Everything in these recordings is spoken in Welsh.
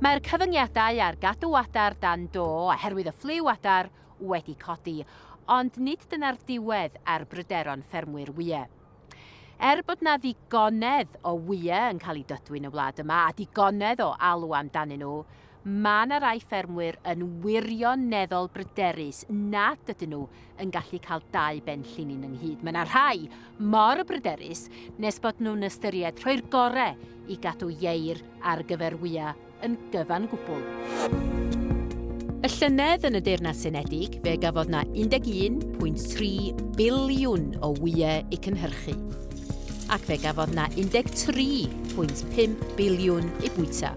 Mae'r cyfyngiadau ar gadw adar dan do oherwydd y ffliw adar wedi codi, ond nid dyna'r diwedd ar bryderon ffermwyr wyau. Bod na ddigonedd o wyau yn cael ei dydwyn y wlad yma a digonedd o alw amdanyn nhw, mae yna rai ffermwyr yn wirioneddol bryderus nad ydyn nhw yn gallu cael dau ben llinyn ynghyd. Mae yna rhai mor bryderus nes bod nhw'n ystyried rhoi'r gorau i gadw ieir ar gyfer wyau yn gyfan gwbl. Y llynedd yn y Deyrnas Unedig fe gafodd na 11.3 biliwn o wyau eu cynhyrchu. Ac fe gafodd na 13.5 biliwn i bwyta.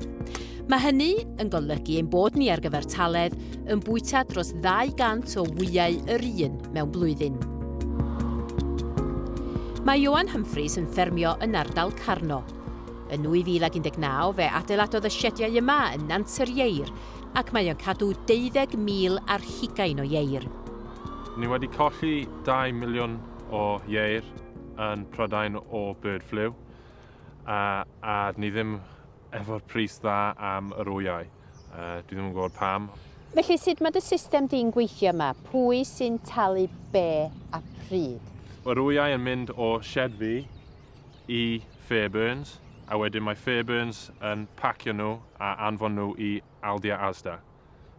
Mae hynny yn golygu ein bod ni ar gyfer taledd yn bwyta dros 200 o wyau yr un mewn blwyddyn. Mae Ioan Humphreys yn ffermio yn ardal Carno. Yn 2019 fe adeiladodd y siediau yma yn Nant yr Ieir ac mae o'n cadw 12,000 ar 20 o ieir. Ni wedi colli 2 miliwn o ieir yn Prydain o bird flu a ni ddim efo'r pris dda am yr wyau. Dwi ddim yn gwybod pam. Felly sut mae dy system di'n gweithio yma? Pwy sy'n talu be a pryd? Yr wyau yn mynd o shed fi i Fairburns, a wedyn mae Fairburns yn pacio nhw a anfon nhw i Aldia Asda.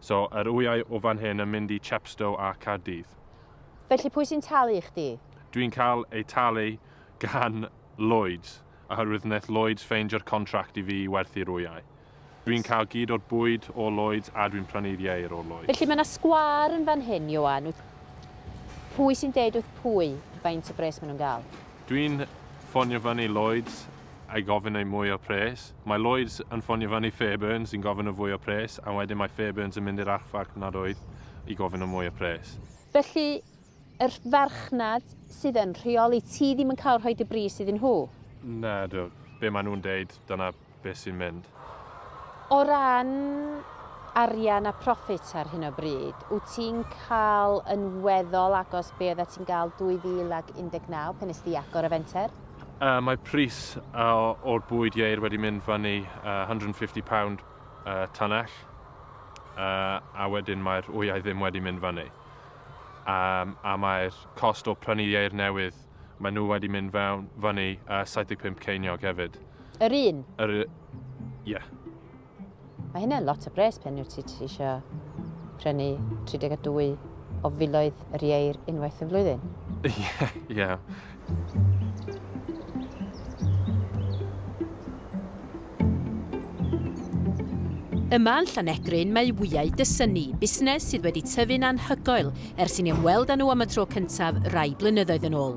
So, yr wyau o fan hyn yn mynd i Chepstow a Caerdydd. Felly pwy sy'n talu i chdi? Dwi'n cael ei talu gan Lloyds, oherwydd wnaeth Lloyds ffeindio'r contract i fi i werthu'r wyau. Dwi'n cael gyd o'r bwyd o Lloyds a dwi'n prynu'r ieir o Lloyds. Felly mae yna sgwâr yn fan hyn, Ioan. Pwy sy'n deud wrth pwy faint o bres maen nhw'n gael? Dwi'n ffonio fyny Lloyds a'i gofyn ei mwy o pres. Mae Lloyds yn ffonio fyny Fairburns i'n gofyn o fwy o pres, a wedyn mae Fairburns yn mynd i'r archfarch nad oedd i gofyn o mwy o pres. Felly, yr farchnad sydd yn rheoli, ti ddim yn cael rhoi dy bris iddyn nhw? Na, be maen nhw'n deud, dyna beth sy'n mynd. O ran arian a profit ar hyn o bryd, wyt ti'n cael yn weddol agos be oeddet ti'n cael 2019 pan ysdi agor y fenter? Mae pris o'r bwyd ieir wedi mynd fyny £150 tannell, a wedyn mae'r wyau ddim wedi mynd fyny. A mae'r cost o prynu ieir newydd, mae nhw wedi mynd fyny 75 ceiniog hefyd. Yr un? Ie. Mae hynny'n lot o bres pen ti eisiau prynu 32 o filoedd yr ieir unwaith y flwyddyn. Ie. Yma yn Llanegryn mae wyau dysynu, busnes sydd wedi tyfu'n anhygoel ers i ni ymweld â nhw am y tro cyntaf rai blynyddoedd yn ôl.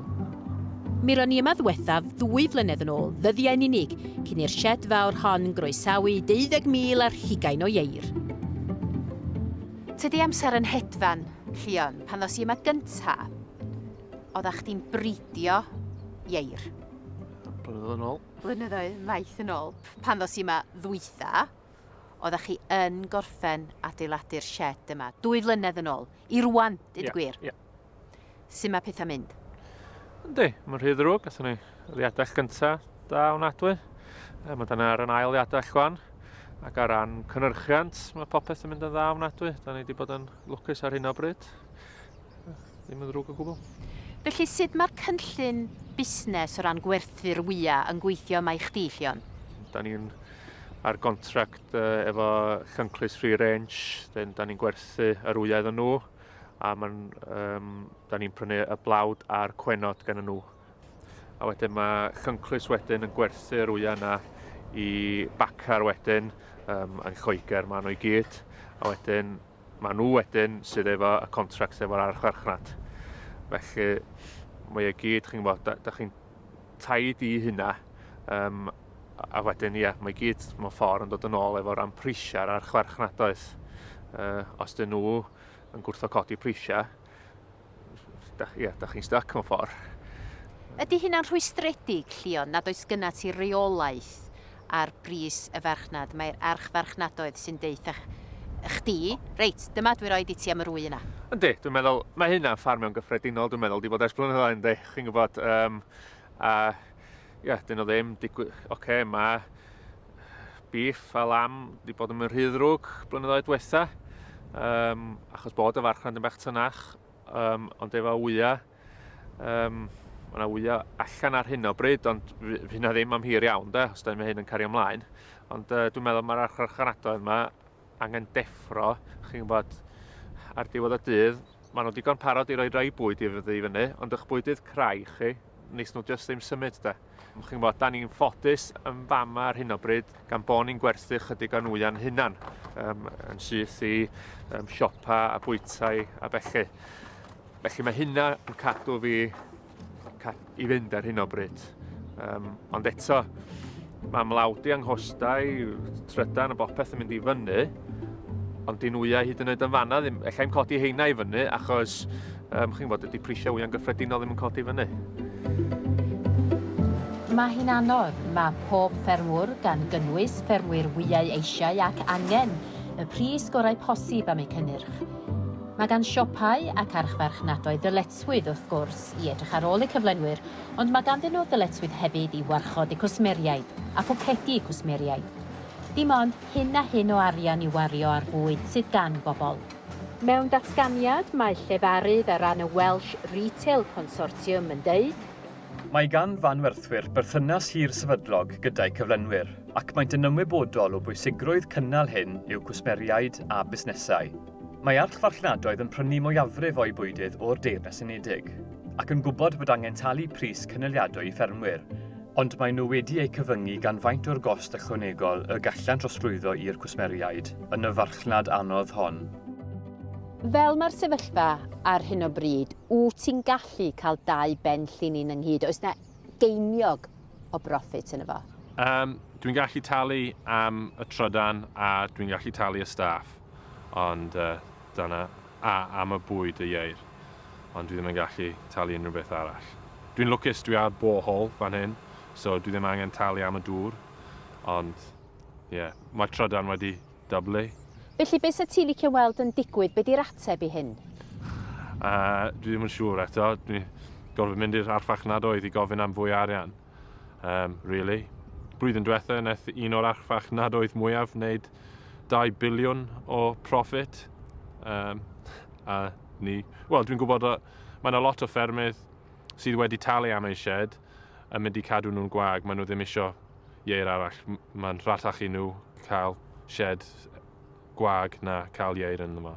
Mi ro'n ni yma ddiwethaf 2 flynedd yn ôl, ddyddiau'n unig, cyn i'r shed fawr hon groesawu 12,000 ar 20 o ieir. Tydi amser yn hedfan, Llion, pan ddos i yma gynta, oeddach chdi'n bridio ieir? Blynyddoedd yn ôl. Blynyddoedd maith yn ôl. Pan ddos i yma ddwytha, oeddach chi yn gorffen adeiladu'r shed yma 2 flynedd yn ôl. I rwan, dyd gwir. Ie. Sut mae pethau mynd? Yndi, mae'n rhy ddrwg. Gathon ni liadach gyntaf da ofnadwy. Mae dyna ar yn ail liadach chwan. Ac ar ran cynnyrchiant, mae popeth yn mynd yn dda ofnadwy. Da ni wedi bod yn lwcus ar hyn o bryd. Ddim yn ddrwg o gwbl. Felly sut mae'r cynllun busnes o ran gwerthu'r wyau yn gweithio mai chdi, Llion? Da ni'n ar gontract efo Llynllys Free Range, da ni'n gwerthu yr wyau iddyn nhw, a da ni'n prynu y blawd a'r cwenod gan nhw. A wedyn mae Llynllys wedyn yn gwerthu'r wyau yna i bacar wedyn, yn Lloegr maen nhw i gyd, a wedyn maen nhw wedyn sydd efo y contract efo'r archfarchnad. Felly mae i gyd, chi'n gwybod, da chi'n taid i hynna, a wedyn, mae gyd mewn ffordd yn dod yn ôl efo ran prisiau ar chwarchnadoedd. Os dyn nhw yn gwrtho codi prisiau, da chi'n stuck mewn ffordd. Ydy hynna'n rhwystredig, Llion, nad oes gyna ti reolaeth ar bris y farchnad? Mae'r archfarchnadoedd sy'n deitha chdi, reit, dyma dwi'n rhoi i ti am yr wy yna. Yndi, dwi'n meddwl, mae hynna'n ffarmio'n gyffredinol, dwi'n meddwl, di bod ers blynyddoedd, yndi, chi'n gwybod. Dyn nhw ddim digwydd, mae beef a lamb wedi bod yn mynd rhy ddrwg blynyddoedd diwetha, achos bod y farchnad yn bach tynach, ond efo wyau, mae yna wyau allan ar hyn o bryd, ond fi na ddim am hir iawn, os da mae hyn yn cario ymlaen. Ond dwi'n meddwl mae'r archfarchnadoedd yma angen deffro, chi'n gwybod, ar diwedd y dydd, maen nhw digon parod i roi rai bwyd i fyny, ond eich bwydydd crai chi, nes nhw jyst ddim symud da. Chi'n gwybod, da ni'n ffodus yn fama ar hyn o bryd gan bod ni'n gwerthu chydig o'n wyau'n hunan, yn syth i siopa a bwytau a bellu. Felly mae hynna yn cadw fi i fynd ar hyn o bryd. Ond eto, mae mlawdi anghostau, trydan a bopeth yn mynd i fyny, ond di'n wyau hyd yn oed yn fanna ddim, allai'n codi heina i fyny, achos chi'n gwybod, ydy prisiau wyau'n gyffredinol ddim yn codi i fyny. Mae hi'n anodd. Mae pob ffermwr, gan gynnwys ffermwyr wyau eisiau ac angen y pris gorau posib am eu cynnyrch. Mae gan siopau ac archfarchnadoedd ddyletswydd wrth gwrs i edrych ar ôl eu cyflenwyr, ond mae ganddyn nhw ddyletswydd hefyd i warchod eu cwsmeriaid a pocedi eu cwsmeriaid. Dim ond hyn a hyn o arian i wario ar fwyd sydd gan bobl. Mewn datganiad, mae llefarydd ar ran y Welsh Retail Consortium yn deud: Mae gan fanwerthwyr berthynas hir sefydlog gyda'i cyflenwyr, ac maent yn ymwybodol o bwysigrwydd cynnal hyn i'w cwsmeriaid a busnesau. Mae archfarchnadoedd yn prynu mwyafrif o'i bwydydd o'r Deyrnas Unedig, ac yn gwybod bod angen talu pris cynaliadwy i ffermwyr, ond maen nhw wedi eu cyfyngu gan faint o'r gost ychwanegol y gallan trosglwyddo i'r cwsmeriaid yn y farchnad anodd hon. Fel mae'r sefyllfa ar hyn o bryd, wyt ti'n gallu cael dau ben llinyn ynghyd? Oes yna geiniog o profit yn efo? Dwi'n gallu talu am y trydan a dwi'n gallu talu y staff, ond dyna, a am y bwyd y ieir, ond dwi ddim yn gallu talu unrhyw beth arall. Dwi'n lwcus dwi ar borehole fan hyn, so dwi ddim angen talu am y dŵr, ond mae trydan wedi dyblu. Felly beth sydd ti'n licio weld yn digwydd? Be di'r ateb i hyn? Dwi ddim yn siŵr eto. Dwi'n gorfod mynd i'r archfarchnadoedd i gofyn am fwy arian. Really. Blwyddyn diwetha, wnaeth un o'r archfarchnadoedd mwyaf wneud 2 biliwn o profit. Dwi'n gwybod mae yna lot o ffermydd sydd wedi talu am eu shed yn mynd i cadw nhw'n gwag. Maen nhw ddim eisiau ieir arall. Mae'n rhatach i nhw cael shed gwag na cael ieir yn yma.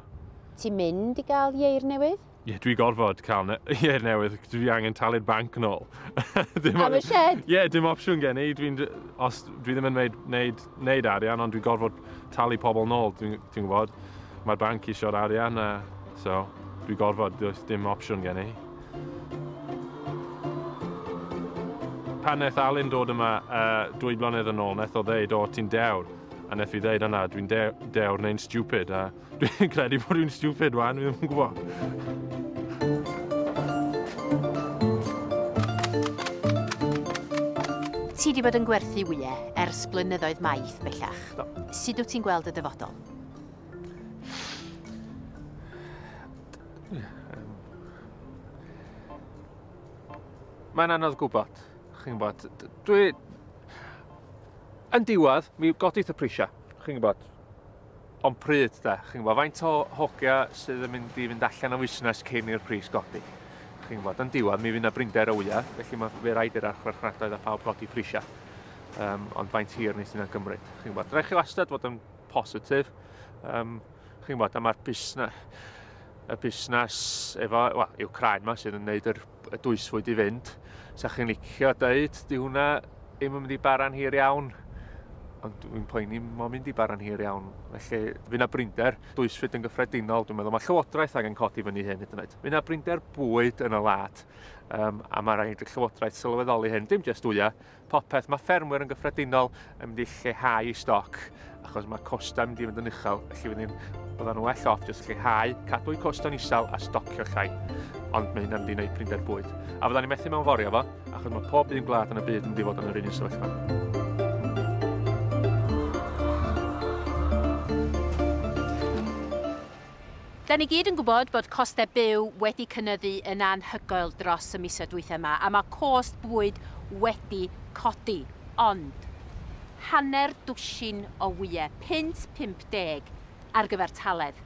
Ti'n mynd i gael ieir newydd? Dwi gorfod cael ieir newydd. Dwi angen talu'r banc nôl. Am y shed? Dim opsiwn gen i. Os dwi ddim yn wneud arian, ond dwi'n gorfod talu pobl nôl. Dwi'n gwybod, mae'r banc eisiau'r arian, so dwi'n gorfod, dim opsiwn gen i. Pan wnaeth Alun dod yma 2 blynedd yn ôl, wnaeth o ddeud, ti'n dewr. A wnaeth i ddeud yna, dwi'n dewr neu'n stupid, a dwi'n credu bod dwi'n stupid wan, dwi'n ddim yn gwybod. Ti wedi bod yn gwerthu wyau ers blynyddoedd maith bellach. Sut wyt ti'n gweld y dyfodol? Mae'n anodd gwybod. Chi'n gwybod, yn diwedd, mi godith y prisiau, chi'n gwybod, ond pryd da, chi'n gwybod, faint o hogia sydd yn mynd i fynd allan o fusnes cyn i'r pris godi. Chi'n gwybod, yn diwedd, mi fynd y brinder o wyau, felly mae rhaid i'r archfarchnadoedd a pawb godi prisiau, ond faint hir nes yna'n gymryd. Chi'n gwybod, rhaid chi wastad fod yn positif, chi'n gwybod, a mae'r busnes efo, i'w craen yma sydd yn gwneud y dwysfwyd i fynd. Sa chi'n licio dweud, di hwnna ddim yn mynd i bara'n hir iawn, ond dwi'n poeni mae'n mynd i bara'n hir iawn. Felly, fydd na brinder dwysfwyd yn gyffredinol, dwi'n meddwl mae llywodraeth angen codi fyny hyn hyd yn oed. Fydd na brinder bwyd yn y wlad, a mae rhaid i'r llywodraeth sylweddoli hyn, dim jyst wyau, popeth. Mae ffermwyr yn gyffredinol yn mynd i lleihau i stoc, achos mae costau mynd i fynd yn uchel, felly bydden nhw well off jyst lleihau, cadw eu costau'n isel a stocio llai. Ond mae hynna'n mynd i wneud prinder bwyd. A fydden ni methu mewn forio fo, achos mae pob un gwlad yn y byd yn mynd i fod yn yr un sefyllfa. Da ni gyd yn gwybod bod costau byw wedi cynyddu yn anhygoel dros y misoedd dwytha yma, a mae cost bwyd wedi codi. Ond, hanner dwsin o wyau, 50 ar gyfer taledd.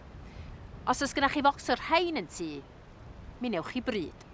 Os oes gennych chi focs o'r rhain yn tŷ, mi newch chi bryd.